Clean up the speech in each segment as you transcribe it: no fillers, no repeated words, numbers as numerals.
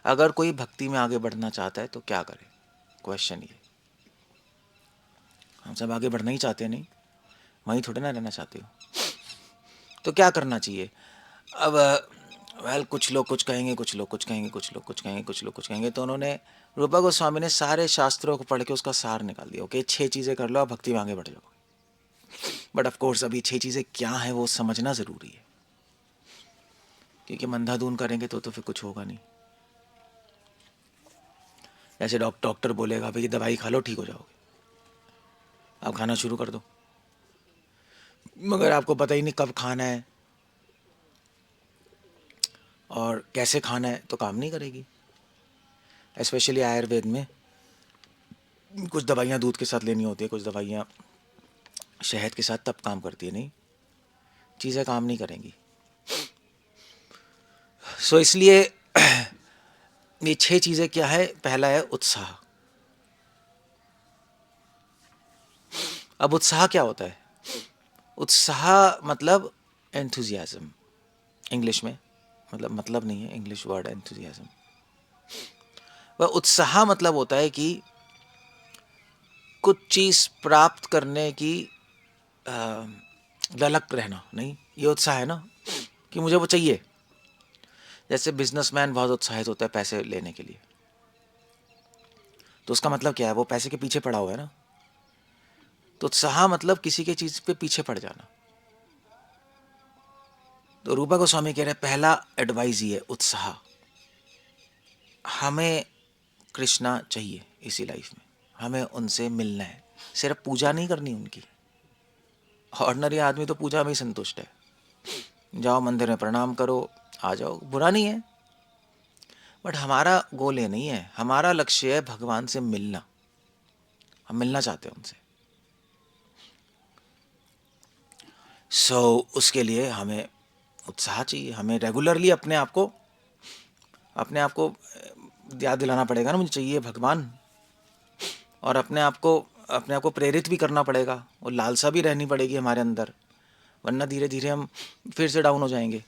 अगर कोई भक्ति में आगे बढ़ना चाहता है तो क्या करे, क्वेश्चन ये। हम सब आगे बढ़ना ही चाहते हैं, नहीं वहीं थोड़े ना रहना चाहते हो। तो क्या करना चाहिए अब? वेल, कुछ लोग कुछ कहेंगे, कुछ लोग कुछ कहेंगे, कुछ लोग कुछ कहेंगे, कुछ लोग कुछ कहेंगे। तो उन्होंने, रूपा गोस्वामी ने सारे शास्त्रों को पढ़ के उसका सार निकाल दिया। ओके, 6 चीज़ें कर लो, आप भक्ति में आगे बढ़ जाओगे। बट ऑफ कोर्स अभी 6 चीज़ें क्या है वो समझना ज़रूरी है, क्योंकि अंधाधुन करेंगे तो फिर कुछ होगा नहीं। जैसे डॉक्टर बोलेगा भाई दवाई खा लो ठीक हो जाओगे, आप खाना शुरू कर दो, मगर आपको पता ही नहीं कब खाना है और कैसे खाना है, तो काम नहीं करेगी। स्पेशली आयुर्वेद में कुछ दवाइयाँ दूध के साथ लेनी होती है, कुछ दवाइयाँ शहद के साथ, तब काम करती है, नहीं चीज़ें काम नहीं करेंगी। सो इसलिए ये 6 चीज़ें क्या है? पहला है उत्साह। अब उत्साह क्या होता है? उत्साह मतलब एंथुजियाज्म, इंग्लिश में मतलब नहीं है, इंग्लिश वर्ड एंथुजियाज्म। वह उत्साह मतलब होता है कि कुछ चीज़ प्राप्त करने की ललक रहना, नहीं ये उत्साह है ना, कि मुझे वो चाहिए। जैसे बिजनेसमैन बहुत उत्साहित होता है पैसे लेने के लिए, तो उसका मतलब क्या है? वो पैसे के पीछे पड़ा हुआ है ना। तो उत्साह मतलब किसी के चीज़ पे पीछे पड़ जाना। तो रूपा गोस्वामी कह रहे हैं पहला एडवाइस ये है, उत्साह। हमें कृष्णा चाहिए इसी लाइफ में, हमें उनसे मिलना है, सिर्फ पूजा नहीं करनी उनकी। ऑर्डिनरी आदमी तो पूजा में ही संतुष्ट है, जाओ मंदिर में प्रणाम करो, आ जाओ, बुरा नहीं है। बट हमारा गोल ये नहीं है, हमारा लक्ष्य है भगवान से मिलना, हम मिलना चाहते हैं उनसे। उसके लिए हमें उत्साह चाहिए, हमें रेगुलरली अपने आप को याद दिलाना पड़ेगा ना, मुझे चाहिए भगवान। और अपने आप को प्रेरित भी करना पड़ेगा, और लालसा भी रहनी पड़ेगी हमारे अंदर, वरना धीरे धीरे हम फिर से डाउन हो जाएंगे।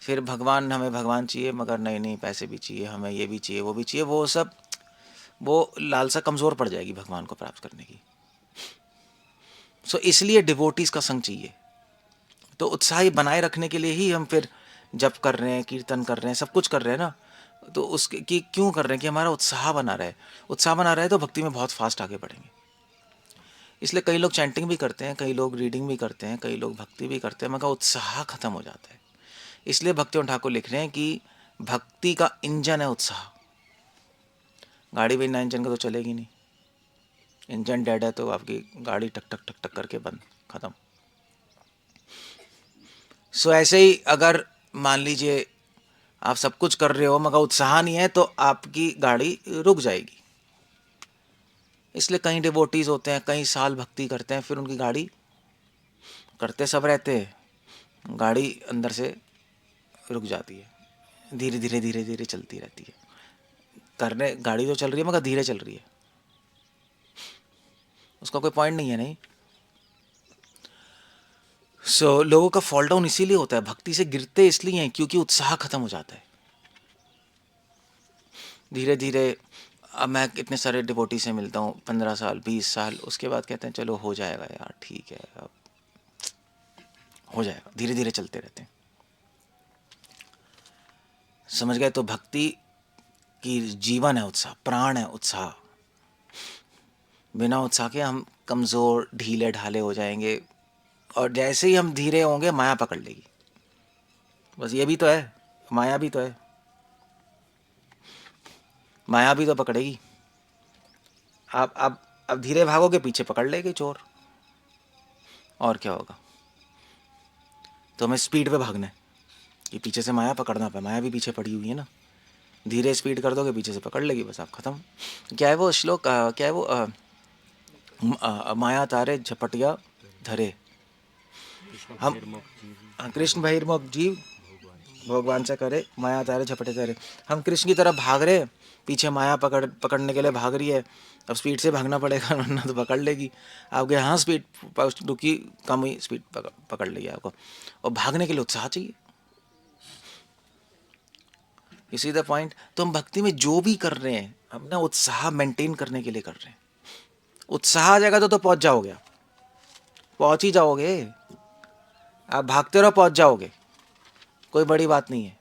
फिर हमें भगवान चाहिए, मगर नहीं नहीं पैसे भी चाहिए, हमें ये भी चाहिए, वो भी चाहिए, वो लालसा कमज़ोर पड़ जाएगी भगवान को प्राप्त करने की। इसलिए डिवोटीज़ का संग चाहिए। तो उत्साह बनाए रखने के लिए ही हम फिर जप कर रहे हैं, कीर्तन कर रहे हैं, सब कुछ कर रहे हैं ना। तो उसके कि क्यों कर रहे हैं? कि हमारा उत्साह बना रहे। उत्साह बना रहे तो भक्ति में बहुत फास्ट आगे बढ़ेंगे। इसलिए कई लोग चैंटिंग भी करते हैं, कई लोग रीडिंग भी करते हैं, कई लोग भक्ति भी करते हैं, मगर उत्साह खत्म हो जाता है। इसलिए भक्तिवंत ठाकुर लिख रहे हैं कि भक्ति का इंजन है उत्साह। गाड़ी बिना इंजन का तो चलेगी नहीं, इंजन डेड है तो आपकी गाड़ी टक टक टक टक करके बंद, खत्म। ऐसे ही अगर मान लीजिए आप सब कुछ कर रहे हो मगर उत्साह नहीं है, तो आपकी गाड़ी रुक जाएगी। इसलिए कई डिवोटीज होते हैं, कई साल भक्ति करते हैं, फिर उनकी गाड़ी, करते सब रहते हैं, गाड़ी अंदर से रुक जाती है, धीरे धीरे धीरे धीरे चलती रहती है। करने गाड़ी तो चल रही है मगर धीरे चल रही है, उसका कोई पॉइंट नहीं है, नहीं। लोगों का फॉल डाउन इसीलिए होता है, भक्ति से गिरते इसलिए हैं क्योंकि उत्साह खत्म हो जाता है धीरे धीरे। अब मैं इतने सारे डिवोटी से मिलता हूँ, 15 साल 20 साल, उसके बाद कहते हैं चलो हो जाएगा यार, ठीक है अब हो जाएगा, धीरे धीरे चलते रहते हैं। समझ गए? तो भक्ति की जीवन है उत्साह, प्राण है उत्साह। बिना उत्साह के हम कमज़ोर ढीले ढाले हो जाएंगे, और जैसे ही हम धीरे होंगे माया पकड़ लेगी। बस ये भी तो है, माया भी तो है, माया भी तो पकड़ेगी। आप धीरे भागोगे पीछे पकड़ लेगी चोर, और क्या होगा? तो हमें स्पीड पे भागना है कि पीछे से माया पकड़ना पाए, माया भी पीछे पड़ी हुई है ना। धीरे स्पीड कर दोगे पीछे से पकड़ लेगी, बस आप खत्म। क्या है वो श्लोक, क्या है वो, माया तारे झपटिया धरे, हम कृष्ण बहिर्मुख जीव भगवान से करे, माया तारे झपटे धरे। हम कृष्ण की तरफ भाग रहे, पीछे माया पकड़ने के लिए भाग रही है। अब स्पीड से भागना पड़ेगा वरना तो पकड़ लेगी आपके। हाँ स्पीड रुकी, कम हुई स्पीड, पकड़ लेगी आपको। और भागने के लिए उत्साह चाहिए। You see the point. तो हम भक्ति में जो भी कर रहे हैं हम ना उत्साह मेंटेन करने के लिए कर रहे हैं। उत्साह आ जाएगा तो पहुंच जाओगे, आप पहुंच ही जाओगे। आप भागते रहो, पहुंच जाओगे, कोई बड़ी बात नहीं है।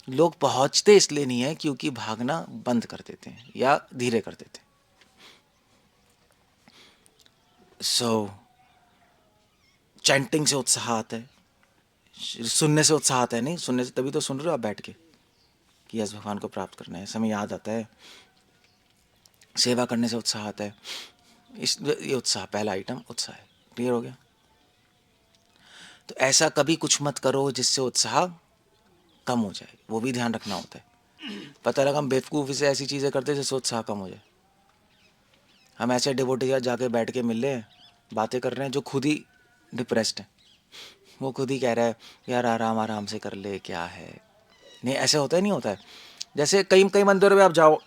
लोग पहुंचते इसलिए नहीं है क्योंकि भागना बंद कर देते हैं या धीरे कर देते हैं। सो चैंटिंग से उत्साह आता है, सुनने से उत्साह आता है। नहीं सुनने से, तभी तो सुन रहे हो आप बैठ के कि यस भगवान को प्राप्त करना है, समय याद आता है। सेवा करने से उत्साह आता है। ये उत्साह, पहला आइटम उत्साह है। क्लियर हो गया? तो ऐसा कभी कुछ मत करो जिससे उत्साह कम हो जाए, वो भी ध्यान रखना होता है। पता लगा हम बेवकूफ़ी से ऐसी चीज़ें करते हैं जिससे उत्साह कम हो जाए। हम ऐसे डिवोटी के साथ जाके बैठ के मिल रहे हैं, बातें कर रहे हैं, जो खुद ही डिप्रेस्ड है। वो खुद ही कह रहा है यार आराम आराम से कर ले, क्या है। नहीं ऐसे होता है, नहीं होता है। जैसे कई कई मंदिरों में आप जाओ,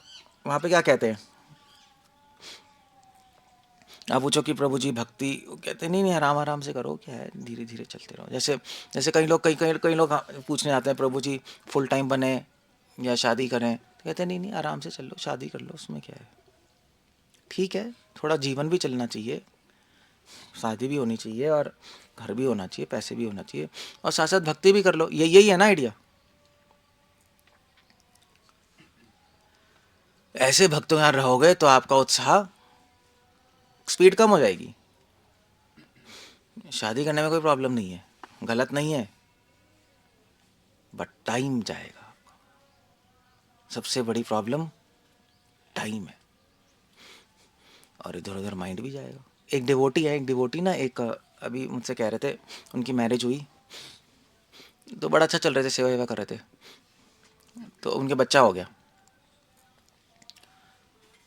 वहाँ पे क्या कहते हैं, आप पूछो कि प्रभु जी भक्ति, वो कहते हैं नहीं नहीं आराम आराम से करो, क्या है, धीरे धीरे चलते रहो। जैसे जैसे कई लोग पूछने आते हैं प्रभु जी फुल टाइम बने या शादी करें, तो कहते हैं नहीं नहीं आराम से चल लो, शादी कर लो, उसमें क्या है। ठीक है, थोड़ा जीवन भी चलना चाहिए, शादी भी होनी चाहिए और घर भी होना चाहिए, पैसे भी होना चाहिए, और साथ साथ भक्ति भी कर लो। यही है ना आइडिया। ऐसे भक्तों यहाँ रहोगे तो आपका उत्साह, स्पीड कम हो जाएगी। शादी करने में कोई प्रॉब्लम नहीं है, गलत नहीं है, बट टाइम जाएगा। सबसे बड़ी प्रॉब्लम टाइम है, और इधर उधर माइंड भी जाएगा। एक डिवोटी है, एक डिवोटी ना, एक अभी मुझसे कह रहे थे, उनकी मैरिज हुई तो बड़ा अच्छा चल रहे थे, सेवा वेवा कर रहे थे, तो उनके बच्चा हो गया,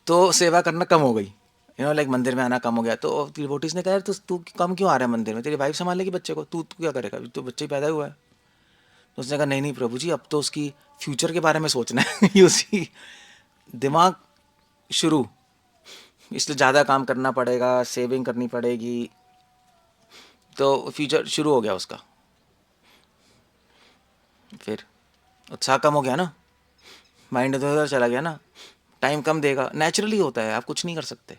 तो सेवा करना कम हो गई, लाइक मंदिर में आना कम हो गया। तो डिवोटीज ने कहा यार तू कम क्यों आ रहा है मंदिर में, तेरी वाइफ संभालेगी बच्चे को, तू क्या करेगा, तो बच्चे ही पैदा हुआ है। तो उसने कहा नहीं नहीं प्रभु जी, अब तो उसकी फ्यूचर के बारे में सोचना है। यू सी, दिमाग शुरू, इसलिए ज़्यादा काम करना पड़ेगा, सेविंग करनी पड़ेगी, तो फ्यूचर शुरू हो गया उसका। फिर उत्साह कम हो गया ना, माइंड इधर उधर चला गया ना, टाइम कम देगा, नेचुरली होता है, आप कुछ नहीं कर सकते,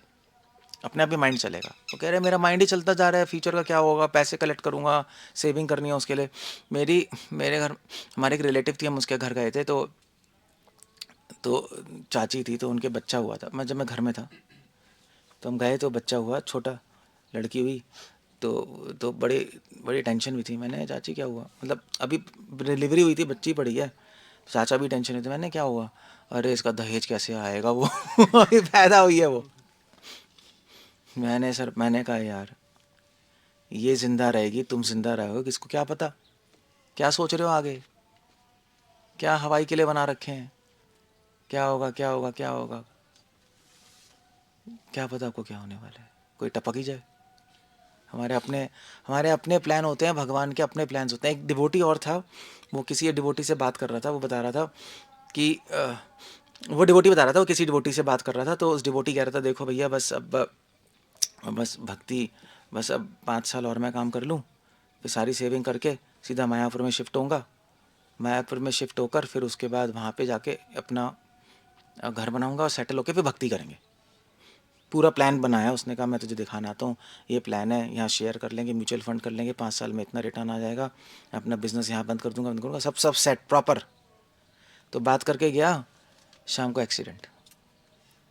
अपने आप ही माइंड चलेगा। वो कह रहे हैं मेरा माइंड ही चलता जा रहा है, फ्यूचर का क्या होगा, पैसे कलेक्ट करूँगा, सेविंग करनी है उसके लिए। मेरे घर, हमारे एक रिलेटिव थी, हम उसके घर गए थे, तो चाची थी, तो उनके बच्चा हुआ था, जब मैं घर में था, तो हम गए तो बच्चा हुआ, छोटा लड़की हुई, तो बड़ी बड़ी टेंशन भी थी। मैंने चाची क्या हुआ, मतलब अभी डिलीवरी हुई थी, बच्ची पड़ी है, चाचा भी टेंशन हुई थी। मैंने क्या हुआ, अरे इसका दहेज कैसे आएगा, वो अभी पैदा हुई है वो। मैंने कहा यार ये ज़िंदा रहेगी, तुम ज़िंदा रहोगे, किसको क्या पता, क्या सोच रहे हो आगे, क्या हवाई किले बना रखे हैं, क्या होगा क्या होगा क्या होगा, क्या पता आपको क्या होने वाला है, कोई टपक ही जाए। हमारे अपने प्लान होते हैं, भगवान के अपने प्लान्स होते हैं। एक डिवोटी और था, वो किसी डिवोटी से बात कर रहा था, वो बता रहा था कि वो डिवोटी बता रहा था, वो किसी डिवोटी से बात कर रहा था, तो उस डिवोटी कह रहा था देखो भैया बस भक्ति, बस अब 5 साल और मैं काम कर लूँ, फिर सारी सेविंग करके सीधा मायापुर में शिफ्ट होऊंगा, मायापुर में शिफ्ट होकर फिर उसके बाद वहाँ पे जाके अपना घर बनाऊंगा और सेटल होकर फिर भक्ति करेंगे। पूरा प्लान बनाया उसने। कहा मैं तुझे दिखाना आता हूँ, ये प्लान है, यहाँ शेयर कर लेंगे, म्यूचुअल फंड कर लेंगे, 5 साल में इतना रिटर्न आ जाएगा, अपना बिजनेस यहाँ बंद करूँगा, सब सेट प्रॉपर। तो बात करके गया, शाम को एक्सीडेंट,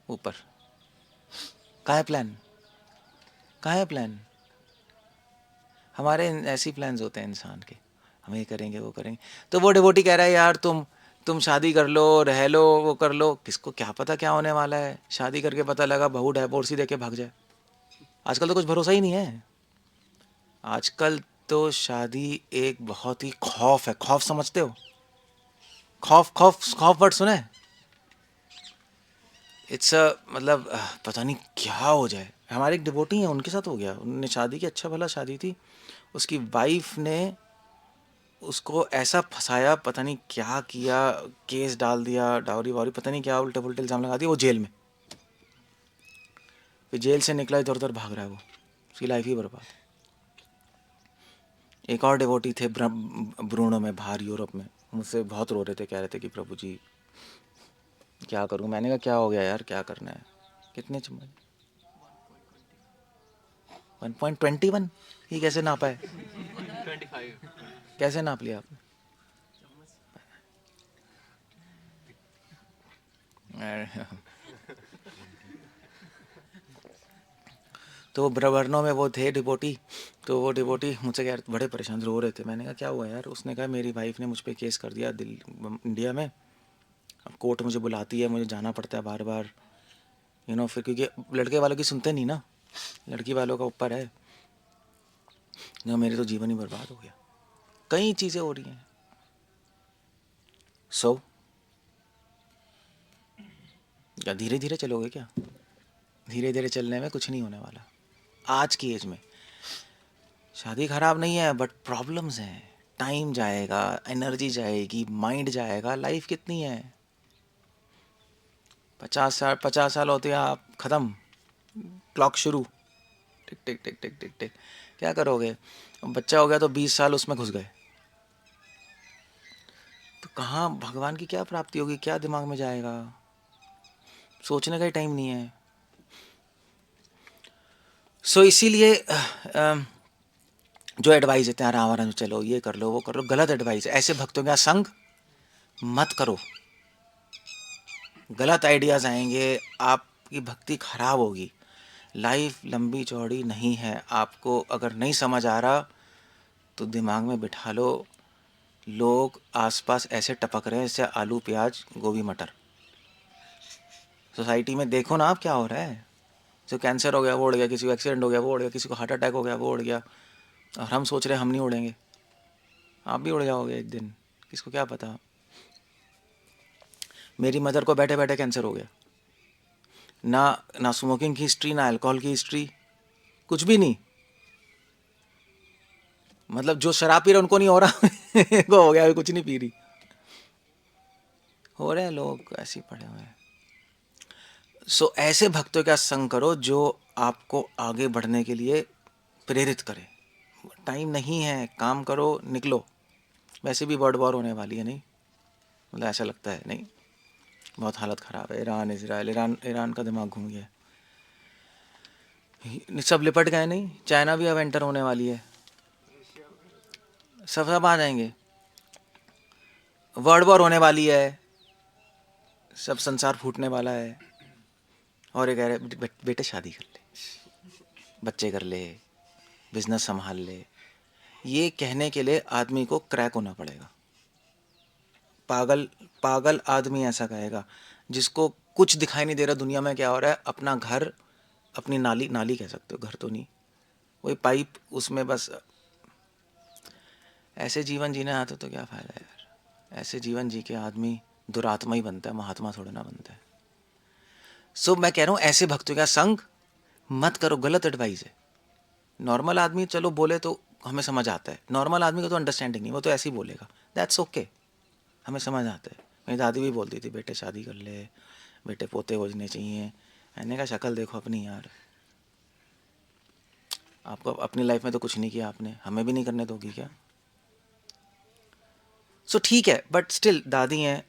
ऊपर। कहाँ है प्लान, कहाँ है प्लान। हमारे ऐसी प्लान्स होते हैं इंसान के, हम ये करेंगे वो करेंगे। तो वो डिवोटी कह रहा है यार तुम शादी कर लो, रह लो, वो कर लो, किसको क्या पता क्या होने वाला है। शादी करके पता लगा बहू डाइवोर्स ही देके भाग जाए। आजकल तो कुछ भरोसा ही नहीं है। आजकल तो शादी एक बहुत ही खौफ है। खौफ समझते हो, खौफ खौफ खौफ वर्ड सुना है। इट्स मतलब पता नहीं क्या हो जाए। हमारे एक डिवोटी हैं, उनके साथ हो गया, उन्होंने शादी की, अच्छा भला शादी थी, उसकी वाइफ ने उसको ऐसा फंसाया, पता नहीं क्या किया, केस डाल दिया, डाउरी वाउरी पता नहीं क्या उल्टे पुल्टे इल्ज़ाम लगा दिया, वो जेल में। फिर जेल से निकला, इधर उधर भाग रहा है वो, उसकी लाइफ ही बर्बाद। एक और डिवोटी थे ब्रूनो में, बाहर यूरोप में, मुझसे बहुत रो रहे थे, कह रहे थे कि प्रभु जी क्या करूं। मैंने कहा क्या हो गया यार, क्या करना है? कितने चम्मच? 1.21? ये कैसे नापा है? 25। कैसे नाप लिया आपने? तो ब्रवर्नो में वो थे डिपोटी, तो वो डिपोटी मुझसे यार बड़े परेशान रो रहे थे। मैंने कहा क्या हुआ यार? उसने कहा मेरी वाइफ ने मुझ पे केस कर दिया इंडिया में, अब कोर्ट मुझे बुलाती है, मुझे जाना पड़ता है बार बार, फिर क्योंकि लड़के वालों की सुनते नहीं ना, लड़की वालों का ऊपर है ना। मेरे तो जीवन ही बर्बाद हो गया, कई चीज़ें हो रही हैं। क्या धीरे धीरे चलोगे क्या? धीरे धीरे चलने में कुछ नहीं होने वाला। आज की एज में शादी खराब नहीं है, बट प्रॉब्लम्स हैं। टाइम जाएगा, एनर्जी जाएगी, माइंड जाएगा। लाइफ कितनी है? 50 साल, 50 साल होते हैं आप ख़त्म, क्लॉक शुरू, टिक टिक टिक टिक टिक टिक। क्या करोगे? अब बच्चा हो गया तो 20 साल उसमें घुस गए, तो कहाँ भगवान की क्या प्राप्ति होगी? क्या दिमाग में जाएगा? सोचने का ही टाइम नहीं है। सो इसीलिए जो एडवाइस देते हैं आराम आराम से चलो, ये कर लो, वो कर लो, गलत एडवाइस है। ऐसे भक्तों का संग मत करो। गलत आइडियाज़ आएंगे, आपकी भक्ति खराब होगी। लाइफ लंबी चौड़ी नहीं है। आपको अगर नहीं समझ आ रहा तो दिमाग में बिठा लो, लोग आसपास ऐसे टपक रहे हैं जैसे आलू प्याज गोभी मटर। सोसाइटी में देखो ना आप क्या हो रहा है। जो कैंसर हो गया वो उड़ गया, किसी को एक्सीडेंट हो गया वो उड़ गया, किसी को हार्ट अटैक हो गया वो उड़ गया, और हम सोच रहे हैं हम नहीं उड़ेंगे। आप भी उड़ जाओगे एक दिन, किसको क्या पता। मेरी मदर को बैठे बैठे कैंसर हो गया। ना ना स्मोकिंग की हिस्ट्री, ना अल्कोहल की हिस्ट्री, कुछ भी नहीं। मतलब जो शराब पी रहे उनको नहीं हो रहा को हो गया, कुछ नहीं पी रही। हो रहे हैं लोग ऐसे ही पड़े हुए हैं। सो ऐसे भक्तों का संग करो जो आपको आगे बढ़ने के लिए प्रेरित करे। टाइम नहीं है, काम करो, निकलो। वैसे भी वर्ल्ड वॉर होने वाली है, नहीं मतलब ऐसा लगता है, नहीं बहुत हालत ख़राब है। ईरान इसराइल, ईरान ईरान का दिमाग घूम गया, सब लिपट गए। नहीं, चाइना भी अब एंटर होने वाली है, सब सब आ जाएंगे। वर्ल्ड वॉर होने वाली है, सब संसार फूटने वाला है। और ये कह रहे बेटे शादी कर ले, बच्चे कर ले, बिजनेस संभाल ले। ये कहने के लिए आदमी को क्रैक होना पड़ेगा। पागल पागल आदमी ऐसा कहेगा जिसको कुछ दिखाई नहीं दे रहा दुनिया में क्या हो रहा है। अपना घर, अपनी नाली, नाली कह सकते हो, घर तो नहीं, वही पाइप, उसमें बस। ऐसे जीवन जीने आते तो क्या फ़ायदा यार। ऐसे जीवन जी के आदमी दुरात्मा ही बनता है, महात्मा थोड़ा ना बनता है। सो मैं कह रहा हूँ ऐसे भक्तों का संग मत करो, गलत एडवाइस है। नॉर्मल आदमी चलो बोले तो हमें समझ आता है, नॉर्मल आदमी को तो अंडरस्टैंडिंग नहीं, वो तो ऐसे ही बोलेगा, दैट्स ओके, हमें समझ आता है। मेरी दादी भी बोलती थी बेटे शादी कर ले, बेटे पोते होने चाहिए। मैंने कहा शक्ल देखो अपनी यार, आपको अपनी लाइफ में तो कुछ नहीं किया आपने, हमें भी नहीं करने दोगी क्या? सो ठीक है, बट स्टिल दादी हैं,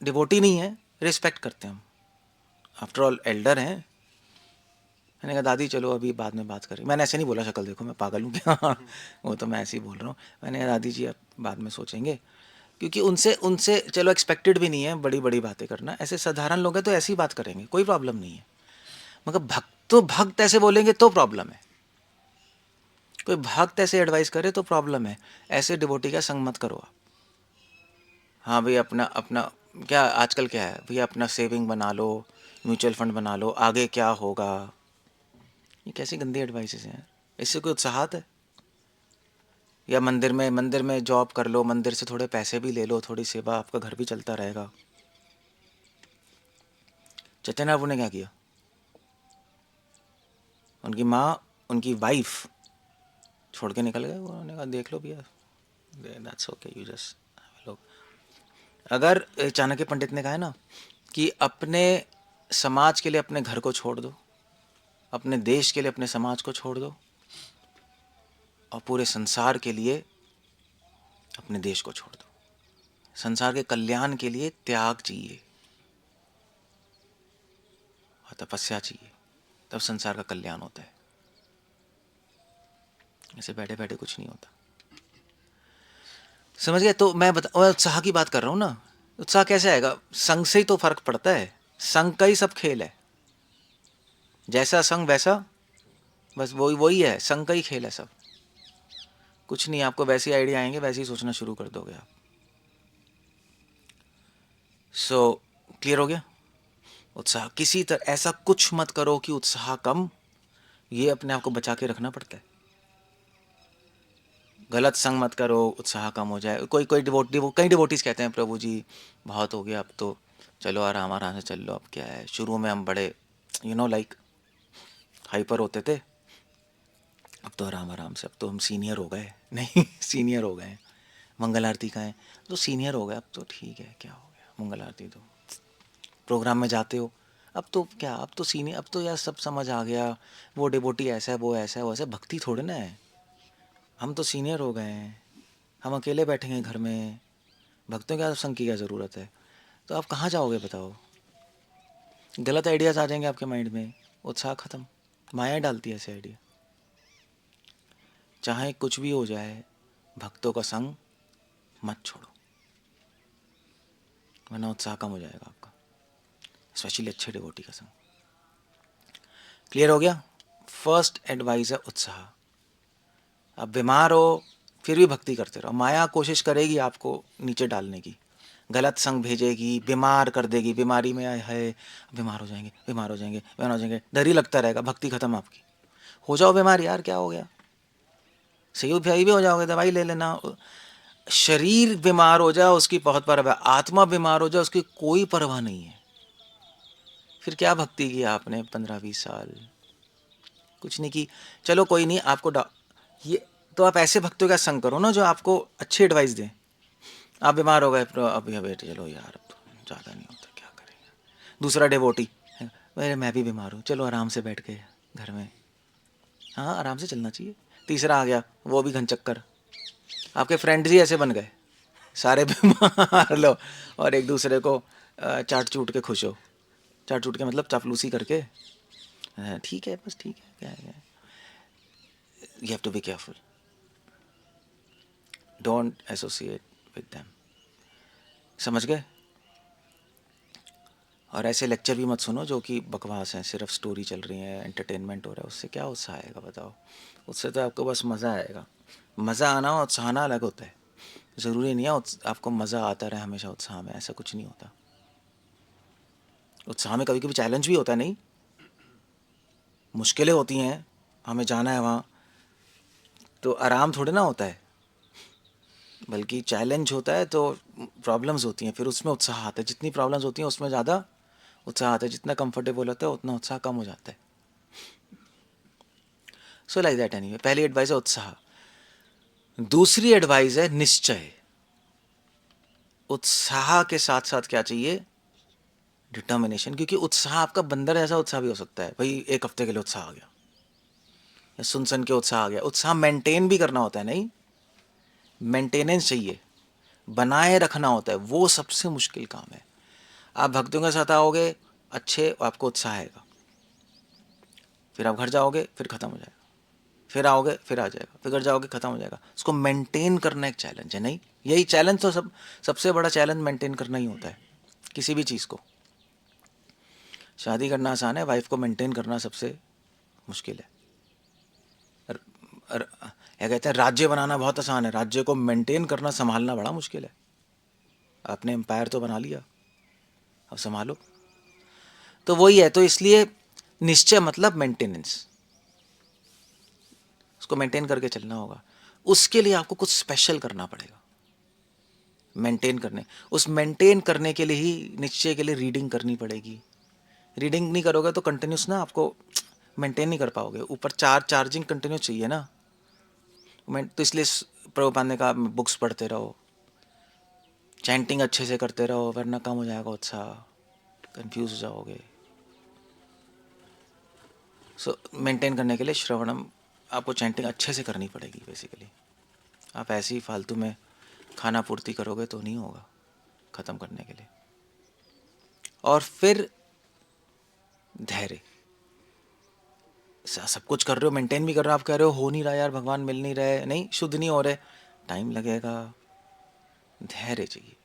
डिवोटी नहीं है, रिस्पेक्ट करते हैं हम, आफ्टर ऑल एल्डर हैं। मैंने कहा दादी चलो अभी बाद में बात करें। मैंने ऐसे नहीं बोला शक्ल देखो, मैं पागल हूँ क्या वो तो मैं ऐसे ही बोल रहा हूँ। मैंने कहा दादी जी अब बाद में सोचेंगे, क्योंकि उनसे उनसे चलो एक्सपेक्टेड भी नहीं है बड़ी बड़ी बातें करना। ऐसे साधारण लोग हैं तो ऐसी बात करेंगे, कोई प्रॉब्लम नहीं है। मगर भक्त तो भक्त ऐसे बोलेंगे तो प्रॉब्लम है। कोई भक्त ऐसे एडवाइस करे तो प्रॉब्लम है। ऐसे डिवोटी का संग मत करो आप। हाँ भाई, अपना अपना क्या आजकल क्या है भैया, अपना सेविंग बना लो, म्यूचुअल फंड बना लो, आगे क्या होगा। ये कैसी गंदी एडवाइसेस हैं यार, इससे कोई उत्साहत है? या मंदिर में जॉब कर लो, मंदिर से थोड़े पैसे भी ले लो, थोड़ी सेवा, आपका घर भी चलता रहेगा। चैतन्य प्रभु ने क्या किया? उनकी माँ, उनकी वाइफ छोड़ के निकल गए। उन्होंने कहा देख लो भैया, दैट्स ओके, यू जस्ट लोग। अगर चाणक्य पंडित ने कहा है ना कि अपने समाज के लिए अपने घर को छोड़ दो, अपने देश के लिए अपने समाज को छोड़ दो, और पूरे संसार के लिए अपने देश को छोड़ दो। संसार के कल्याण के लिए त्याग चाहिए और तपस्या चाहिए, तब संसार का कल्याण होता है। ऐसे बैठे बैठे कुछ नहीं होता। समझ गए? तो मैं उत्साह की बात कर रहा हूँ ना। उत्साह कैसे आएगा? संग से ही तो फर्क पड़ता है। संग का ही सब खेल है। जैसा संग वैसा, बस वही वही है, संग का ही खेल है सब। कुछ नहीं, आपको वैसे आइडिया आएंगे, वैसे ही सोचना शुरू कर दोगे आप। सो क्लियर हो गया? उत्साह किसी तरह ऐसा कुछ मत करो कि उत्साह कम, ये अपने आप को बचा के रखना पड़ता है। गलत संग मत करो, उत्साह कम हो जाए। कोई कोई कई डिवोटीज कहते हैं, प्रभु जी बहुत हो गया, अब तो चलो आराम आराम से चल लो, अब क्या है, शुरू में हम बड़े लाइक हाइपर होते थे, अब तो आराम आराम से, अब तो हम सीनियर हो गए। नहीं, सीनियर हो गए। मंगल आरती का है तो सीनियर हो गए, अब तो ठीक है, क्या हो गया, मंगल आरती तो प्रोग्राम में जाते हो, अब तो क्या, अब तो सीनियर, अब तो यार सब समझ आ गया, वो डिवोटी ऐसा है, वो ऐसा है, वो ऐसा है। भक्ति थोड़े ना है, हम तो सीनियर हो गए हैं, हम अकेले बैठेंगे घर में, भक्तों क्या संग की क्या ज़रूरत है। तो आप कहाँ जाओगे बताओ? गलत आइडियाज़ आ जाएंगे आपके माइंड में, उत्साह खत्म। माया डालती है ऐसे आइडिया। चाहे कुछ भी हो जाए, भक्तों का संग मत छोड़ो, वरना उत्साह कम हो जाएगा आपका, स्पेशली अच्छे डिवोटी का संग। क्लियर हो गया? फर्स्ट एडवाइस है उत्साह। अब बीमार हो फिर भी भक्ति करते रहो। माया कोशिश करेगी आपको नीचे डालने की, गलत संग भेजेगी, बीमार कर देगी, बीमारी में है, बीमार हो जाएंगे, बीमार हो जाएंगे, बीमार हो जाएंगे, डर ही लगता रहेगा, भक्ति खत्म आपकी। हो जाओ बीमार यार, क्या हो गया, सही भी हो जाओगे, दवाई ले लेना। शरीर बीमार हो जाए उसकी बहुत परवाह है, आत्मा बीमार हो जाए उसकी कोई परवाह नहीं है। फिर क्या भक्ति की आपने 15-20 साल, कुछ नहीं की। चलो कोई नहीं, आपको ये तो आप ऐसे भक्तों का संग करो ना जो आपको अच्छी एडवाइस दें। आप बीमार हो गए, अभी बेटे चलो यार, अब तो ज़्यादा नहीं होता, क्या करेंगे। दूसरा डिवोटी, अरे मैं भी बीमार हूँ, चलो आराम से बैठ के घर में, हाँ आराम से चलना चाहिए। तीसरा आ गया, वो भी घन चक्कर, आपके फ्रेंड्स ही ऐसे बन गए, सारे बीमार लो और एक दूसरे को चाट चूट के खुश हो। चाट चूट के मतलब चापलूसी करके, ठीक है बस, ठीक है, क्या है। You have to be careful, don't associate with them. समझ गए? और ऐसे लेक्चर भी मत सुनो जो कि बकवास हैं, सिर्फ स्टोरी चल रही है, एंटरटेनमेंट हो रहा है, उससे क्या उत्साह आएगा बताओ? उससे तो आपको बस मज़ा आएगा। मज़ा आना और उत्साह आना अलग होता है। ज़रूरी नहीं है आपको मज़ा आता रहे हमेशा उत्साह में, ऐसा कुछ नहीं होता। उत्साह में कभी कभी चैलेंज भी होता है, नहीं, मुश्किलें होती हैं, हमें जाना है वहाँ, तो आराम थोड़े ना होता है, बल्कि चैलेंज होता है, तो प्रॉब्लम्स होती हैं, फिर उसमें उत्साह आता है। जितनी प्रॉब्लम्स होती हैं उसमें ज़्यादा उत्साह आता है, जितना कंफर्टेबल होता है उतना उत्साह कम हो जाता है। सो लाइक दैट एनीवे, पहली एडवाइस है उत्साह। दूसरी एडवाइस है निश्चय। उत्साह के साथ साथ क्या चाहिए? डिटर्मिनेशन। क्योंकि उत्साह आपका बंदर जैसा उत्साह भी हो सकता है, भाई एक हफ्ते के लिए उत्साह आ गया, या सुन के उत्साह आ गया। उत्साह मेंटेन भी करना होता है, नहीं, मेंटेनेंस चाहिए, बनाए रखना होता है, वो सबसे मुश्किल काम है। आप भक्तों के साथ आओगे अच्छे, आपको उत्साह आएगा, फिर आप घर जाओगे फिर ख़त्म हो जाएगा, फिर आओगे फिर आ जाएगा, फिर घर जाओगे ख़त्म हो जाएगा। उसको मेंटेन करना एक चैलेंज है, नहीं, यही चैलेंज तो सबसे बड़ा चैलेंज मेंटेन करना ही होता है किसी भी चीज़ को। शादी करना आसान है, वाइफ को मेंटेन करना सबसे मुश्किल है। क्या कहते हैं, राज्य बनाना बहुत आसान है, राज्य को मेंटेन करना, संभालना बड़ा मुश्किल है। आपने एम्पायर तो बना लिया, अब संभालो। तो वही है, तो इसलिए निश्चय मतलब मेंटेनेंस, उसको मेंटेन करके चलना होगा। उसके लिए आपको कुछ स्पेशल करना पड़ेगा मेंटेन करने। उस मेंटेन करने के लिए ही निश्चय के लिए रीडिंग करनी पड़ेगी। रीडिंग नहीं करोगे तो कंटिन्यूस ना आपको मेंटेन नहीं कर पाओगे। ऊपर चार्जिंग कंटिन्यूस चाहिए ना, तो इसलिए प्रभुपाद ने कहा बुक्स पढ़ते रहो, चैंटिंग अच्छे से करते रहो, वरना कम हो जाएगा उत्साह, कंफ्यूज हो जाओगे। सो मेंटेन करने के लिए श्रवणम, आपको चैंटिंग अच्छे से करनी पड़ेगी बेसिकली। आप ऐसे ही फालतू में खाना पूर्ति करोगे तो नहीं होगा। ख़त्म करने के लिए। और फिर धैर्य, सब कुछ कर रहे हो, मेंटेन भी कर रहे हो, आप कह रहे हो हो नहीं रहा यार, भगवान मिल नहीं रहे, नहीं शुद्ध नहीं हो रहे, टाइम लगेगा, धैर्य चाहिए।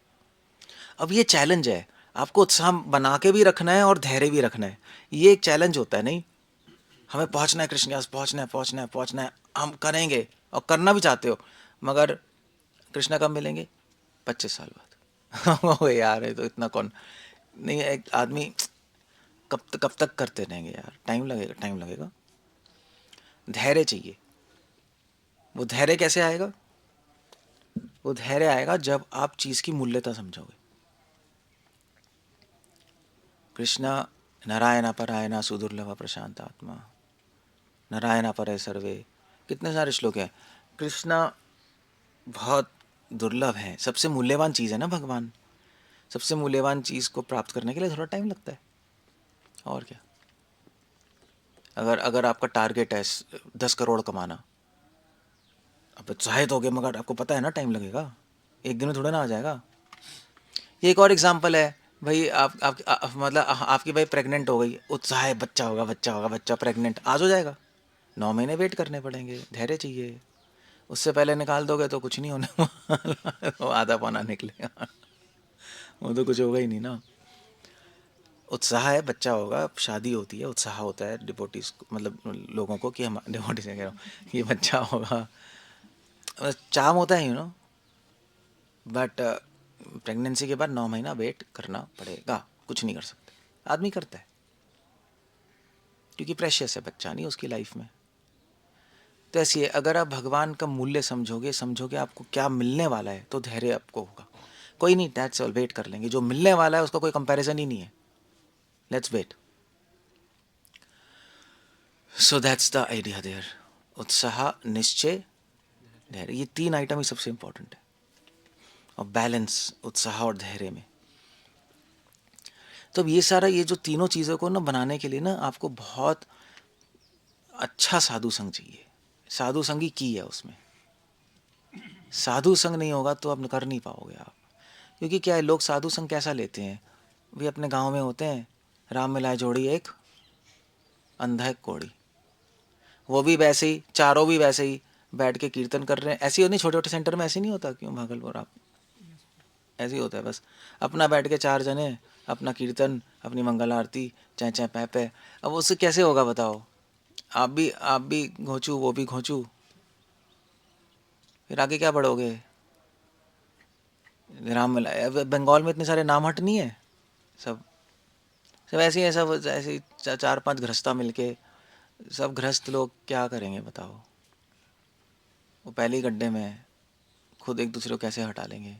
अब ये चैलेंज है, आपको उत्साह बना के भी रखना है और धैर्य भी रखना है, ये एक चैलेंज होता है। नहीं, हमें पहुंचना है कृष्ण के पास, पहुंचना है, पहुंचना है, पहुंचना है, हम करेंगे और करना भी चाहते हो, मगर कृष्णा कब मिलेंगे? 25 साल बाद। ओ यार, ये तो इतना कौन नहीं, एक आदमी कब तक करते रहेंगे यार, टाइम लगेगा, टाइम लगेगा। धैर्य चाहिए। वो धैर्य कैसे आएगा? वो धैर्य आएगा जब आप चीज़ की मूल्यता समझोगे। कृष्णा नारायण परायणा सुदुर्लभ प्रशांत आत्मा, नारायण परे सर्वे, कितने सारे श्लोक हैं। कृष्णा बहुत दुर्लभ है, सबसे मूल्यवान चीज़ है ना भगवान। सबसे मूल्यवान चीज़ को प्राप्त करने के लिए थोड़ा टाइम लगता है, और क्या। अगर अगर आपका टारगेट है 10 करोड़ कमाना, अब उत्साहित हो गए, मगर आपको पता है ना टाइम लगेगा, एक दिन में थोड़ा ना आ जाएगा। ये एक और एग्जांपल है भाई, मतलब आपकी भाई प्रेग्नेंट हो गई, उत्साह है, बच्चा होगा, बच्चा होगा, बच्चा प्रेग्नेंट आज हो जाएगा, 9 महीने वेट करने पड़ेंगे, धैर्य चाहिए। उससे पहले निकाल दोगे तो कुछ नहीं होने वाला, वो आधा पौना निकलेगा, वो तो कुछ होगा ही नहीं ना। उत्साह है, बच्चा होगा, शादी होती है, उत्साह होता है डिवोटीज मतलब लोगों को कि हम डिवोटीज कह रहा हूँ, ये बच्चा होगा, चाम होता है, बट प्रेगनेंसी के बाद 9 महीना वेट करना पड़ेगा, कुछ नहीं कर सकते। आदमी करता है क्योंकि प्रेशियस है बच्चा, नहीं उसकी लाइफ में। तो ऐसी है, अगर आप भगवान का मूल्य समझोगे आपको क्या मिलने वाला है, तो धैर्य आपको होगा। कोई नहीं, दैट्स ऑल, वेट कर लेंगे, जो मिलने वाला है उसका कोई कंपैरिजन ही नहीं है, let's wait. So that's the idea there. उत्साह, निश्चय, धैर्य, ये 3 आइटम ही सबसे इंपॉर्टेंट है, और बैलेंस उत्साह और धैर्य में। तो अब ये सारा, ये जो तीनों चीज़ों को ना बनाने के लिए ना आपको बहुत अच्छा साधु संग चाहिए। साधु संग ही की है उसमें, साधु संग नहीं होगा तो आप कर नहीं पाओगे आप। क्योंकि क्या है, लोग साधु संग कैसा लेते हैं, वे अपने गांव में होते हैं, राम मिलाए जोड़ी एक, अंधा एक कोड़ी, वो भी वैसे ही, चारों भी वैसे ही बैठ के कीर्तन कर रहे हैं। ऐसे ही नहीं, छोटे छोटे सेंटर में ऐसे नहीं होता, क्यों भागलपुर आप, ऐसे ही होता है, बस अपना बैठ के 4 जने अपना कीर्तन, अपनी मंगल आरती, चै चै पै पै। अब उससे कैसे होगा बताओ? आप भी घोंचू, वो भी घोंचू, फिर आगे क्या बढ़ोगे? राम मिला, बंगाल में इतने सारे नाम हट नहीं है, सब सब ऐसे ही है, सब ऐसे ही 4-5 गृहस्था मिलके, सब गृहस्थ लोग क्या करेंगे बताओ? वो पहले ही गड्ढे में है, खुद एक दूसरे को कैसे हटा लेंगे?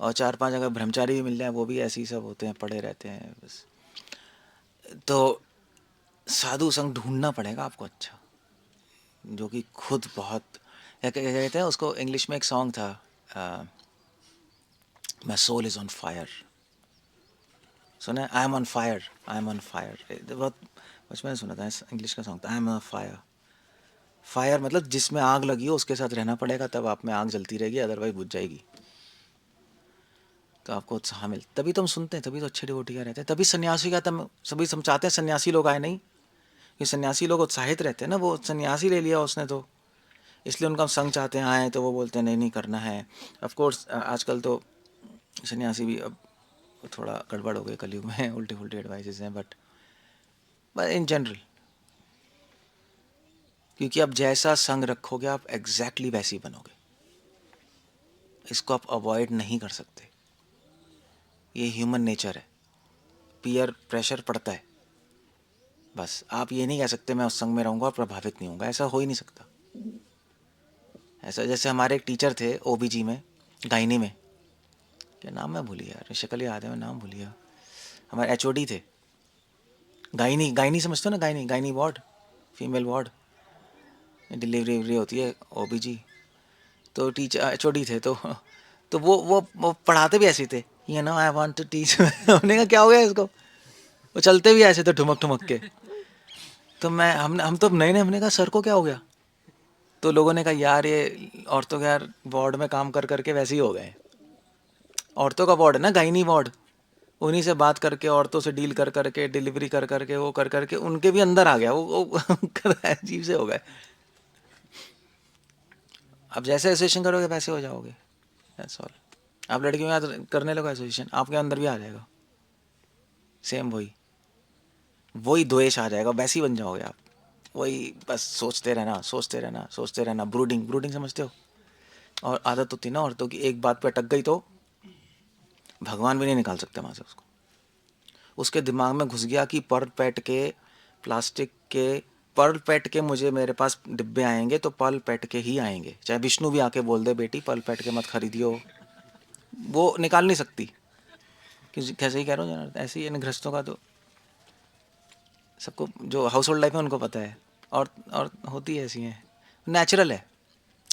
और 4-5 अगर ब्रह्मचारी भी मिल जाए, वो भी ऐसे ही सब होते हैं, पड़े रहते हैं बस। तो साधु संग ढूंढना पड़ेगा आपको अच्छा, जो कि खुद बहुत, क्या क्या कहते हैं उसको, इंग्लिश में एक सॉन्ग था, my soul is on fire, सुना है? I am on fire, I am on fire, बहुत बचपन में सुना था, इंग्लिश का सॉन्ग था, I am on fire. Fire मतलब जिसमें आग लगी हो उसके साथ रहना पड़ेगा, तब आप में आग जलती रहेगी, अदरवाइज बुझ जाएगी। तो आपको उत्साह मिल, तभी तो हम सुनते हैं, तभी तो अच्छे डिवोटी रहते हैं, तभी सन्यासी का, तब सभी हम चाहते हैं सन्यासी लोग आए, नहीं, ये सन्यासी लोग उत्साहित रहते हैं ना, वो सन्यासी ले लिया उसने तो, इसलिए उनका हम संग चाहते हैं आए, तो वो बोलते हैं नहीं नहीं करना है। ऑफ कोर्स आजकल तो सन्यासी भी अब थोड़ा गड़बड़ हो गए कलयुग में, उल्टी फुल्टी एडवाइसेस हैं, बट इन जनरल, क्योंकि आप जैसा संग रखोगे आप एग्जैक्टली वैसे ही बनोगे, इसको आप अवॉइड नहीं कर सकते, ये ह्यूमन नेचर है, पीयर प्रेशर पड़ता है, बस आप ये नहीं कह सकते मैं उस संग में रहूँगा और प्रभावित नहीं होऊंगा, ऐसा हो ही नहीं सकता। ऐसा जैसे हमारे एक टीचर थे ओबीजी में, गायनी में, क्या नाम मैं भूली यार, शक्ल याद है, मैं नाम भूल गया, हमारे एचओडी थे, गायनी, गायनी समझते हो ना, gynae, gynae ward, female ward, delivery होती है, ओबीजी। तो टीचर एचओडी थे, तो वो पढ़ाते भी ऐसे थे, ये ना आई वांट टू टीच। हमने कहा क्या हो गया इसको, वो चलते भी ऐसे थे ठुमक ठुमक के। तो हम तो नए नए, हमने कहा सर को क्या हो गया? तो लोगों ने कहा यार ये औरतों के यार वार्ड में काम कर करके वैसे ही हो गए। औरतों का वार्ड है ना, गायनी वार्ड, उन्हीं से बात करके, औरतों से डील कर करके, डिलीवरी कर करके, वो कर करके उनके भी अंदर आ गया वो कर रहा है, अजीब से हो गए। अब जैसे एसोसिएशन करोगे वैसे हो जाओगे, दैट्स ऑल। आप लड़कियों के साथ करने लगो एसोसिएशन, आपके अंदर भी आ जाएगा सेम वही वही द्वेष आ जाएगा, वैसे ही बन जाओगे आप। वही बस सोचते रहना, सोचते रहना, सोचते रहना, ब्रूडिंग, ब्रूडिंग समझते हो। और आदत होती है ना औरतों की, एक बात पे अटक गई तो भगवान भी नहीं निकाल सकते वहाँ से उसको। उसके दिमाग में घुस गया कि पर्ल पैट के, प्लास्टिक के पर्ल पैट के मुझे मेरे पास डिब्बे आएंगे तो पर्ल पैट के ही आएंगे, चाहे विष्णु भी आके बोल दे बेटी पर्ल पैट के मत खरीदियो, वो निकाल नहीं सकती। कैसे ही कह रहा हूँ जनार्दन, ऐसे ही इन गृहस्थों का तो सबको जो हाउस होल्ड लाइफ है उनको पता है। और होती है ऐसी हैं, नेचुरल है,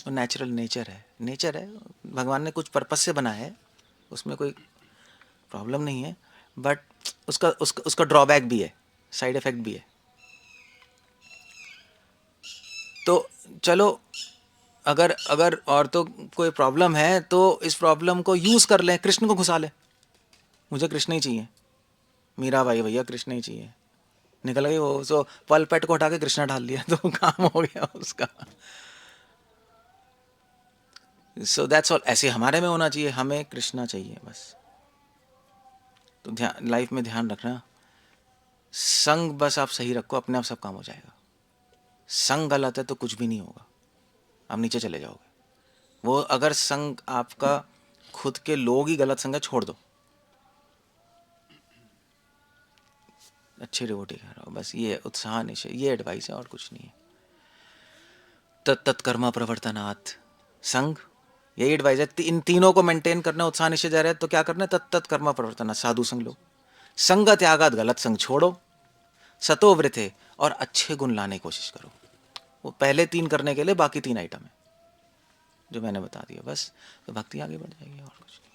नेचुरल नेचर है, नेचर है, भगवान ने कुछ पर्पस से बनाया है, उसमें कोई प्रॉब्लम नहीं है। बट उसका उसका उसका ड्रॉबैक भी है, साइड इफेक्ट भी है। तो चलो, अगर अगर औरतों को कोई प्रॉब्लम है तो इस प्रॉब्लम को यूज़ कर लें, कृष्ण को घुसा लें, मुझे कृष्ण ही चाहिए, मीरा भाई भैया कृष्ण ही चाहिए, निकल गई वो। सो पल पेट को हटा के कृष्णा डाल लिया तो काम हो गया उसका। So that's all. ऐसे हमारे में होना चाहिए, हमें कृष्णा चाहिए बस। तो ध्यान, लाइफ में ध्यान रखना, संग बस आप सही रखो, अपने आप सब काम हो जाएगा। संग गलत है तो कुछ भी नहीं होगा, आप नीचे चले जाओगे। वो अगर संग आपका खुद के लोग ही गलत संग है, छोड़ दो, अच्छी डिवोटी कह रहा हो, बस ये उत्साह निश्चय, ये एडवाइस है और कुछ नहीं है। तत्कर्मा प्रवर्तनात् संग, यही एडवाइस है। इन तीनों को मेंटेन करना, उत्साह निश्चय जा रहा है तो क्या करना है, तत्कर्मा प्रवर्तनात्, साधु संग लो, संग त्यागात, गलत संग छोड़ो, सतो वृथे, और अच्छे गुण लाने की कोशिश करो। वो पहले तीन करने के लिए बाकी तीन आइटम है जो मैंने बता दिया, बस तो भक्ति आगे बढ़ जाएगी और कुछ नहीं।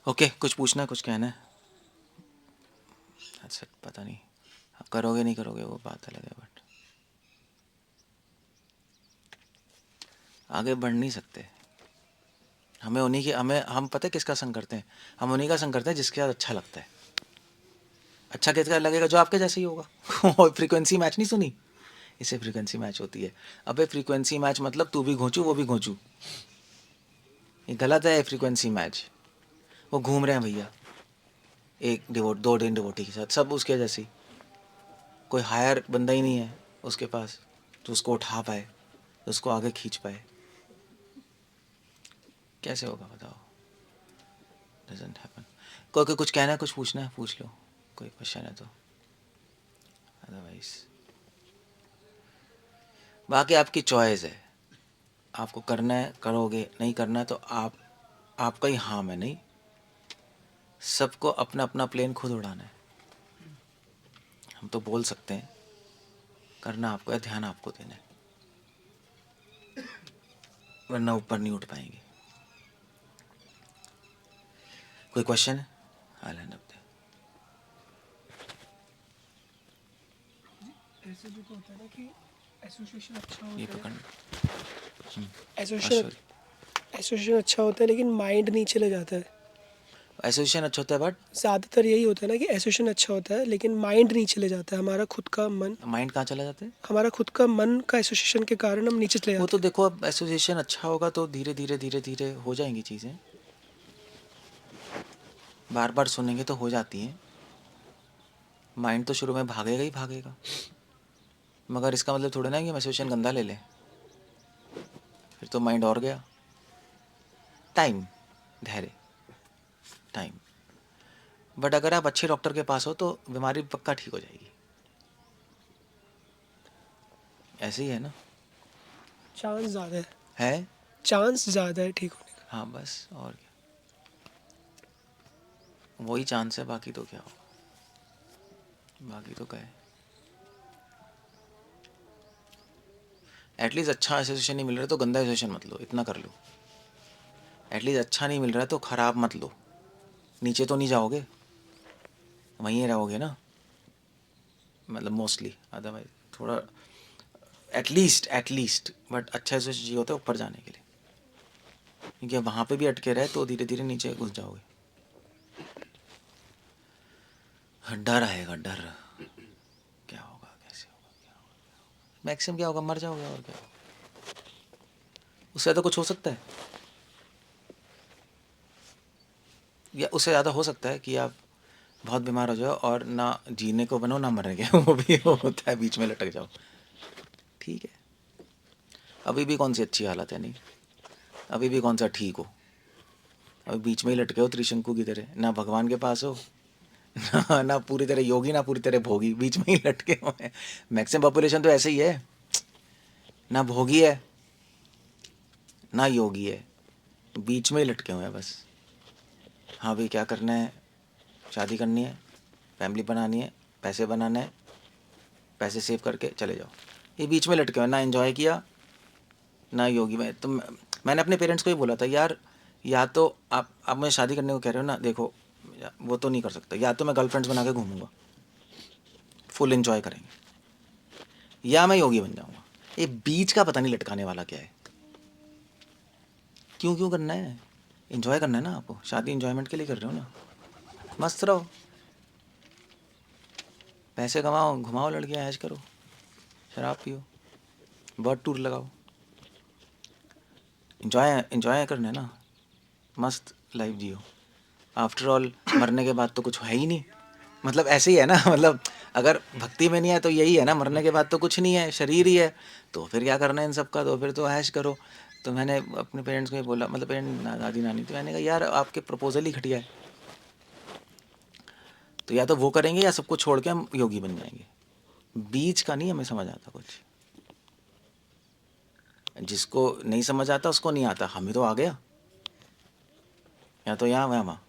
ओके, कुछ पूछना है, कुछ कहना है? अच्छा, पता नहीं आप करोगे नहीं करोगे वो बात अलग है, बट आगे बढ़ नहीं सकते। हमें उन्हीं के, हम पता है किसका संग करते हैं, हम उन्हीं का संग करते हैं जिसके साथ अच्छा लगता है। अच्छा किसका लगेगा, जो आपके जैसे ही होगा। फ्रीक्वेंसी मैच नहीं सुनी, इससे फ्रीक्वेंसी मैच होती है। अबे फ्रीक्वेंसी मैच मतलब तू भी घोंचू वो भी घोंचू, ये गलत है। फ्रीक्वेंसी मैच, वो घूम रहे हैं भैया एक डिवोट, दो दिन डिवोटी के साथ, सब उसके जैसे ही, कोई हायर बंदा ही नहीं है उसके पास तो उसको उठा पाए, तो उसको आगे खींच पाए, कैसे होगा बताओ? Doesn't happen. कोई कुछ कहना है, कुछ पूछना है, पूछ लो, कोई क्वेश्चन है तो, अदरवाइज बाकी आपकी चॉइस है, आपको करना है करोगे, नहीं करना है तो आपका ही हार्म है। नहीं, सबको अपना अपना प्लेन खुद उड़ाना है। हम तो बोल सकते हैं, करना आपको है, ध्यान आपको देना है, वरना ऊपर नहीं उठ पाएंगे। कोई क्वेश्चन है? हाँ, लाइन अप दे। ऐसे भी तो होता है ना कि एसोसिएशन अच्छा ये होता पकड़, है, एसोसिएशन अश्वरी, एसोसिएशन अच्छा होता है लेकिन माइंड नहीं चले जाता है। एसोसिएशन अच्छा होता है बट ज़्यादातर यही होता है ना कि एसोसिएशन अच्छा होता है लेकिन माइंड नहीं चले जाता है, हमारा खुद का मन, माइंड कहाँ चला जाता है? हमारा खुद का मन का एसोसिएशन के कारण हम नीचे चले वो जाते तो हैं। देखो, अब एसोसिएशन अच्छा होगा तो धीरे धीरे धीरे धीरे हो जाएंगी चीज़ें, बार बार सुनेंगे तो हो जाती हैं। माइंड तो शुरू में भागेगा ही भागेगा, मगर इसका मतलब थोड़ा ना कि हम एसोसिएशन गंदा ले लें, फिर तो माइंड और गया। टाइम, धैर्य, टाइम। बट अगर आप अच्छे डॉक्टर के पास हो तो बीमारी पक्का ठीक हो जाएगी, ऐसे ही है ना? चांस ज़्यादा है, चांस ज़्यादा है ठीक होने का। हाँ बस, और क्या, वही चांस है, बाकी तो क्या होगा, बाकी तो क्या है। एटलीस्ट अच्छा एसोसिएशन नहीं मिल रहा तो गंदा एसोसिएशन मत लो, इतना कर लो। एटलीस्ट अच्छा नहीं मिल रहा है तो ख़राब मत लो, नीचे तो नहीं जाओगे, वहीं रहोगे ना, मतलब मोस्टली, अदरवाइज थोड़ा एटलीस्ट बट अच्छा एसोसिएशन होता है ऊपर जाने के लिए। क्योंकि वहाँ पे भी अटके रहे तो धीरे धीरे नीचे घुस जाओगे। डर आएगा, डर, क्या होगा, कैसे होगा, क्या होगा, मैक्सिमम क्या होगा, मर जाओगे और क्या होगा। उससे ज़्यादा कुछ हो सकता है, या उससे ज़्यादा हो सकता है कि आप बहुत बीमार हो जाओ और ना जीने को बनो ना मरने के वो भी होता है, बीच में लटक जाओ। ठीक है, अभी भी कौन सी अच्छी हालत है, नहीं अभी भी कौन सा ठीक हो, अभी बीच में ही लटके हो त्रिशंकु की तरह, ना भगवान के पास हो ना पूरी तरह योगी ना पूरी तरह भोगी, बीच में ही लटके हुए हैं। मैक्सिमम पॉपुलेशन तो ऐसे ही है, ना भोगी है ना योगी है, बीच में ही लटके हुए हैं बस। हाँ भाई, क्या करना है, शादी करनी है, फैमिली बनानी है, पैसे बनाना है, पैसे सेव करके चले जाओ, ये बीच में लटके हुए हैं, ना एंजॉय किया ना योगी में। तो मैंने अपने पेरेंट्स को ही बोला था, यार या तो आप मुझे शादी करने को कह रहे हो ना, देखो वो तो नहीं कर सकता, या तो मैं गर्लफ्रेंड्स बना के घूमूंगा, फुल एंजॉय करेंगे, या मैं योगी बन जाऊंगा। ये बीच का पता नहीं लटकाने वाला क्या है, क्यों क्यों करना है, एंजॉय करना है ना आपको, शादी एंजॉयमेंट के लिए कर रहे हो ना, मस्त रहो, पैसे कमाओ, घुमाओ लड़कियां, ऐश करो, शराब पियो, बर्ड टूर लगाओ, एंजॉय एंजॉय करना है ना, मस्त लाइफ जियो। आफ्टर ऑल मरने के बाद तो कुछ है ही नहीं, मतलब ऐसे ही है ना मतलब अगर भक्ति में नहीं है तो यही है ना, मरने के बाद तो कुछ नहीं है, शरीर ही है, तो फिर क्या करना है इन सब का, तो फिर तो ऐश करो। तो मैंने अपने पेरेंट्स को ही बोला, मतलब पेरेंट दादी नानी, तो मैंने कहा यार आपके प्रपोजल ही घटिया है, तो या तो वो करेंगे या सबको छोड़ के हम योगी बन जाएंगे, बीच का नहीं हमें समझ आता कुछ। जिसको नहीं समझ आता उसको नहीं आता, हमें तो आ गया, या तो यहाँ वहाँ वहाँ।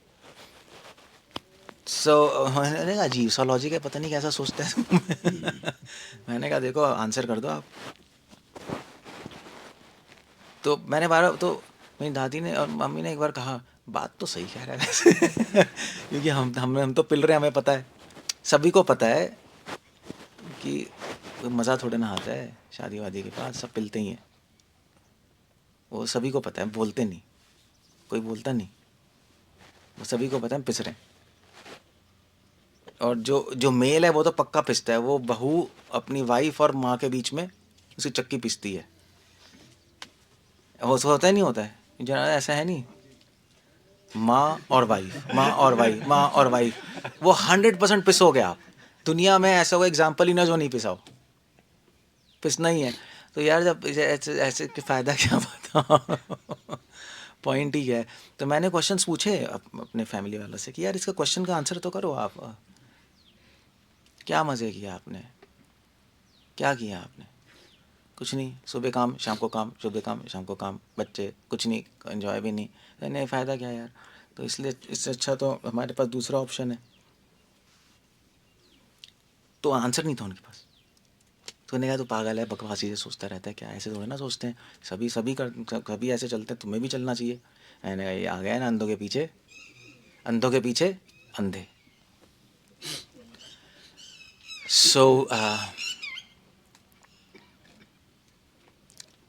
मैंने कहा अजीब सा लॉजिक है, पता नहीं कैसा सोचता है तुम मैंने कहा देखो आंसर कर दो आप। तो मैंने बार तो मेरी दादी ने और मम्मी ने एक बार कहा, बात तो सही कह रहा है वैसे क्योंकि हम तो पिल रहे हैं, हमें पता है, सभी को पता है कि मज़ा थोड़े ना आता है शादी वादी के बाद, सब पिलते ही हैं, वो सभी को पता है, बोलते नहीं, कोई बोलता नहीं, वो सभी को पता है पिस रहे हैं। और जो जो मेल है वो तो पक्का पिसता है, वो बहू अपनी वाइफ और माँ के बीच में उसकी चक्की पिसती है, वो तो होता ही नहीं होता है, जना ऐसा है नहीं, माँ और वाइफ, माँ और वाइफ, माँ और वाइफ, वो 100% पिस हो गया आप, दुनिया में ऐसा वो एग्जाम्पल ही ना जो नहीं पिसाओ, पिसना ही है। तो यार जब ऐसे ऐसे के फ़ायदा क्या बताओ पॉइंट ही है। तो मैंने क्वेश्चंस पूछे अपने फैमिली वालों से कि यार इसका क्वेश्चन का आंसर तो करो आप, क्या मज़े किया आपने, क्या किया आपने, कुछ नहीं, सुबह काम शाम को काम, सुबह काम शाम को काम, बच्चे, कुछ नहीं, एंजॉय भी नहीं, नहीं फ़ायदा क्या यार। तो इसलिए इससे अच्छा तो हमारे पास दूसरा ऑप्शन है, तो आंसर नहीं था उनके पास। तो उन्होंने कहा तो पागल है, बकवासी से सोचता रहता है, क्या ऐसे थोड़े ना सोचते हैं, सभी सभी कर कभी ऐसे चलते हैं, तुम्हें भी चलना चाहिए। मैंने कहा ये आ गया ना अंधों के पीछे, अंधों के पीछे अंधे। सो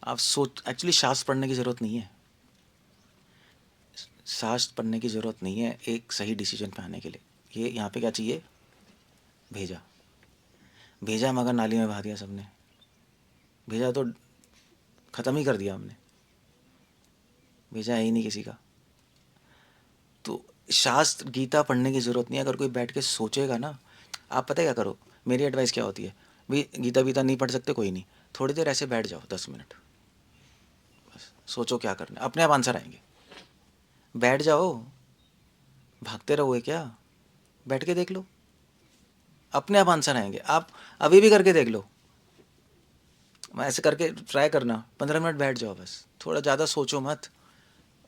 आप सोच, एक्चुअली शास्त्र पढ़ने की ज़रूरत नहीं है, शास्त्र पढ़ने की ज़रूरत नहीं है एक सही डिसीजन पे आने के लिए। ये यहाँ पे क्या चाहिए, भेजा, भेजा मगर नाली में बहा दिया सबने, भेजा तो ख़त्म ही कर दिया हमने, भेजा है ही नहीं किसी का। तो शास्त्र गीता पढ़ने की ज़रूरत नहीं है, अगर कोई बैठ के सोचेगा ना, आप पता है क्या करो, मेरी एडवाइस क्या होती है, भाई गीता वीता नहीं पढ़ सकते कोई नहीं, थोड़ी देर ऐसे बैठ जाओ 10 मिनट, बस सोचो क्या करना है, अपने आप आंसर आएंगे, बैठ जाओ, भागते रहोगे क्या, बैठ के देख लो, अपने आप आंसर आएंगे, आप अभी भी करके देख लो, ऐसे करके ट्राई करना, 15 मिनट बैठ जाओ बस, थोड़ा ज़्यादा सोचो मत,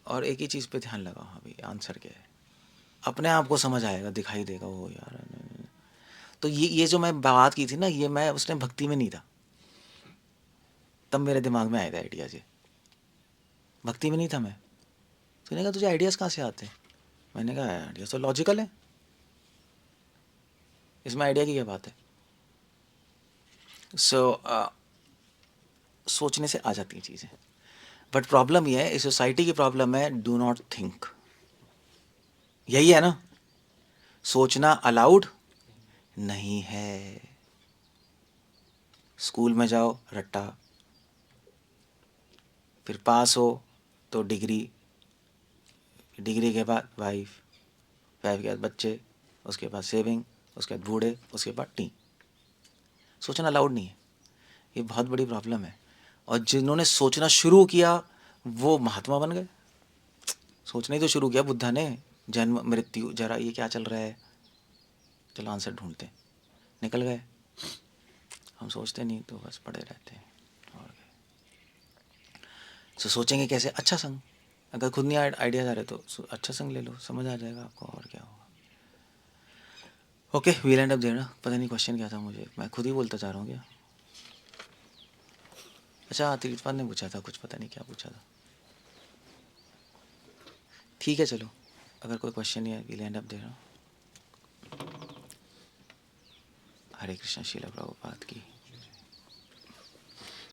और एक ही चीज़ पे ध्यान लगाओ, हाँ भाई आंसर क्या है, अपने आप को समझ आएगा, दिखाई देगा वो यार। तो ये जो मैं बात की थी ना, ये मैं उस टाइम भक्ति में नहीं था, तब मेरे दिमाग में आए थे आइडियाज़, ये भक्ति में नहीं था मैं। तो मैंने कहा तुझे आइडियाज़ कहाँ से आते हैं, मैंने कहा आइडियाज़ तो लॉजिकल है, इसमें आइडिया की क्या बात है। सो सोचने से आ जाती हैं चीज़ें, बट प्रॉब्लम ये है, इस सोसाइटी की प्रॉब्लम है, डू नॉट थिंक। यही है ना, सोचना अलाउड नहीं है। स्कूल में जाओ रट्टा, फिर पास हो तो डिग्री, डिग्री के बाद वाइफ, वाइफ के बाद बच्चे, उसके बाद सेविंग, उसके बाद बूढ़े, उसके बाद टी। सोचना अलाउड नहीं है, ये बहुत बड़ी प्रॉब्लम है। और जिन्होंने सोचना शुरू किया वो महात्मा बन गए। सोचना ही तो शुरू किया बुद्धा ने, जन्म मृत्यु जरा ये क्या चल रहा है, चलो आंसर ढूंढते हैं, निकल गए। हम सोचते नहीं तो बस पड़े रहते हैं। और सो सोचेंगे कैसे, अच्छा संग, अगर खुद नहीं आइडियाज आ रहे तो अच्छा संग ले लो, समझ आ जाएगा आपको और क्या होगा। ओके, वील एंड अप देना। पता नहीं क्वेश्चन क्या था, मुझे मैं खुद ही बोलता जा रहा हूँ क्या। अच्छा तीर्थपाल ने पूछा था कुछ, पता नहीं क्या पूछा था। ठीक है चलो, अगर कोई क्वेश्चन नहीं है वील एंड अप दे रहा हूँ। हरे कृष्ण, श्रील प्रभुपाद की।